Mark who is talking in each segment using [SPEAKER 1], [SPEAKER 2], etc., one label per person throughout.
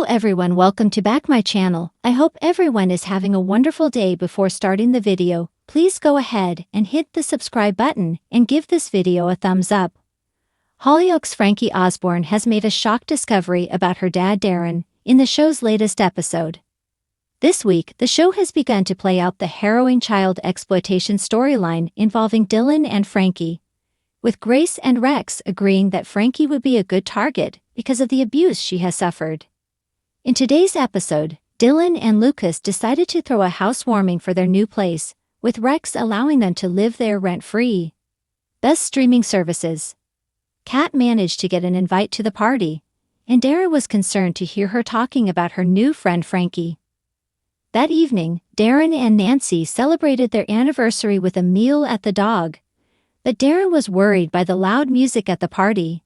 [SPEAKER 1] everyone, welcome to back my channel. I hope everyone is having a wonderful day. Before starting the video, please go ahead and hit the subscribe button and give this video a thumbs up. Hollyoaks' Frankie Osborne has made a shock discovery about her dad Darren in the show's latest episode. This week, the show has begun to play out the harrowing child exploitation storyline involving Dylan and Frankie, with Grace and Rex agreeing that Frankie would be a good target because of the abuse she has suffered. In today's episode, Dylan and Lucas decided to throw a housewarming for their new place, with Rex allowing them to live there rent-free. Best streaming services. Kat managed to get an invite to the party, and Darren was concerned to hear her talking about her new friend Frankie. That evening, Darren and Nancy celebrated their anniversary with a meal at the Dog, but Darren was worried by the loud music at the party.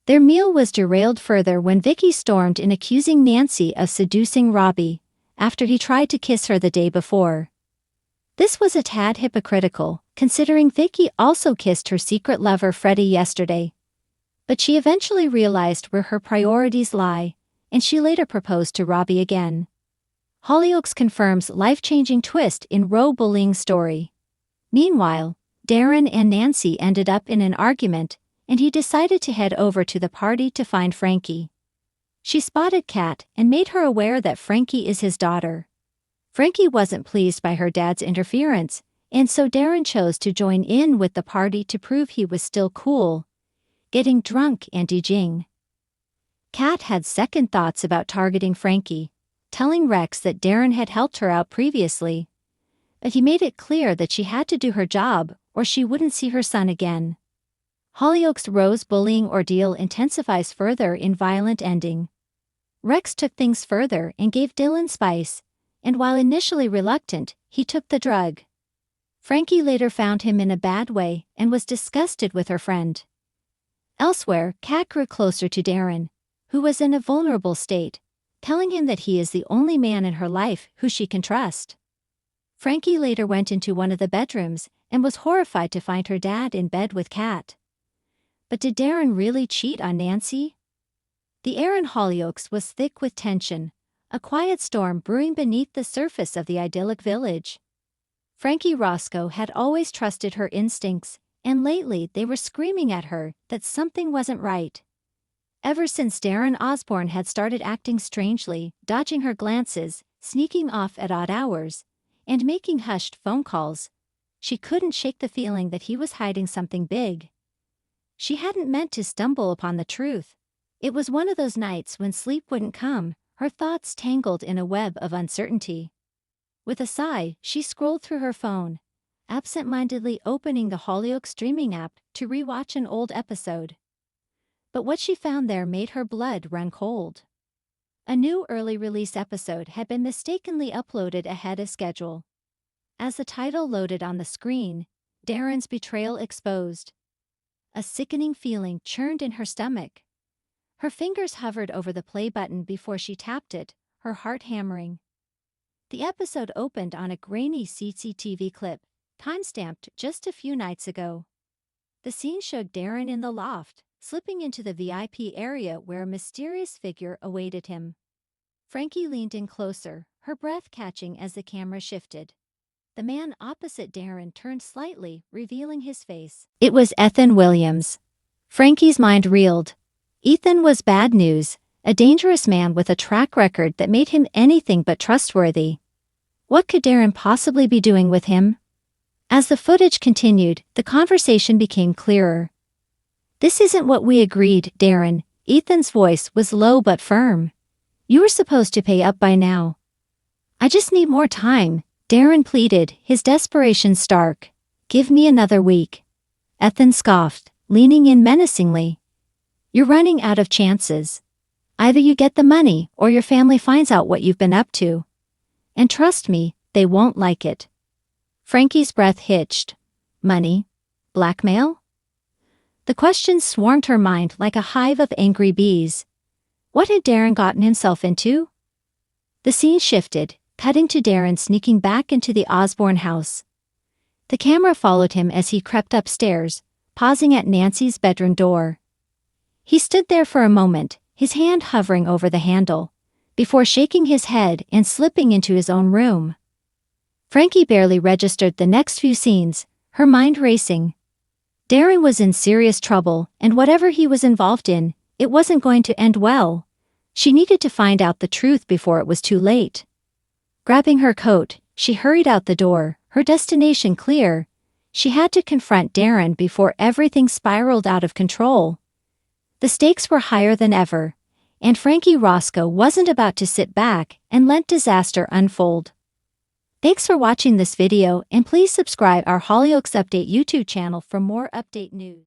[SPEAKER 1] Their meal was derailed further when Vicky stormed in accusing Nancy of seducing Robbie after he tried to kiss her the day before. This was a tad hypocritical, considering Vicky also kissed her secret lover Freddie yesterday. But she eventually realized where her priorities lie, and she later proposed to Robbie again. Hollyoaks confirms life-changing twist in row bullying story. Meanwhile, Darren and Nancy ended up in an argument, and he decided to head over to the party to find Frankie. She spotted Kat and made her aware that Frankie is his daughter. Frankie wasn't pleased by her dad's interference, and so Darren chose to join in with the party to prove he was still cool, getting drunk and DJing. Kat had second thoughts about targeting Frankie, telling Rex that Darren had helped her out previously, but he made it clear that she had to do her job or she wouldn't see her son again. Hollyoaks' Rose bullying ordeal intensifies further in violent ending. Rex took things further and gave Dylan spice, and while initially reluctant, he took the drug. Frankie later found him in a bad way and was disgusted with her friend. Elsewhere, Kat grew closer to Darren, who was in a vulnerable state, telling him that he is the only man in her life who she can trust. Frankie later went into one of the bedrooms and was horrified to find her dad in bed with Kat. But did Darren really cheat on Nancy? The air in Hollyoaks was thick with tension, a quiet storm brewing beneath the surface of the idyllic village. Frankie Roscoe had always trusted her instincts, and lately they were screaming at her that something wasn't right. Ever since Darren Osborne had started acting strangely, dodging her glances, sneaking off at odd hours, and making hushed phone calls, she couldn't shake the feeling that he was hiding something big. She hadn't meant to stumble upon the truth. It was one of those nights when sleep wouldn't come, her thoughts tangled in a web of uncertainty. With a sigh, she scrolled through her phone, absent-mindedly opening the Hollyoaks streaming app to rewatch an old episode. But what she found there made her blood run cold. A new early-release episode had been mistakenly uploaded ahead of schedule. As the title loaded on the screen, Darren's betrayal exposed. A sickening feeling churned in her stomach. Her fingers hovered over the play button before she tapped it, her heart hammering. The episode opened on a grainy CCTV clip, time-stamped just a few nights ago. The scene showed Darren in the loft, slipping into the VIP area where a mysterious figure awaited him. Frankie leaned in closer, her breath catching as the camera shifted. The man opposite Darren turned slightly, revealing his face. It was Ethan Williams. Frankie's mind reeled. Ethan was bad news, a dangerous man with a track record that made him anything but trustworthy. What could Darren possibly be doing with him? As the footage continued, the conversation became clearer. "This isn't what we agreed, Darren." Ethan's voice was low but firm. "You were supposed to pay up by now." "I just need more time," Darren pleaded, his desperation stark. "Give me another week." Ethan scoffed, leaning in menacingly. "You're running out of chances. Either you get the money or your family finds out what you've been up to. And trust me, they won't like it." Frankie's breath hitched. Money? Blackmail? The question swarmed her mind like a hive of angry bees. What had Darren gotten himself into? The scene shifted, cutting to Darren sneaking back into the Osborne house. The camera followed him as he crept upstairs, pausing at Nancy's bedroom door. He stood there for a moment, his hand hovering over the handle, before shaking his head and slipping into his own room. Frankie barely registered the next few scenes, her mind racing. Darren was in serious trouble, and whatever he was involved in, it wasn't going to end well. She needed to find out the truth before it was too late. Grabbing her coat, she hurried out the door, her destination clear. She had to confront Darren before everything spiraled out of control. The stakes were higher than ever, and Frankie Roscoe wasn't about to sit back and let disaster unfold. Thanks for watching this video, and please subscribe our Hollyoaks Update YouTube channel for more update news.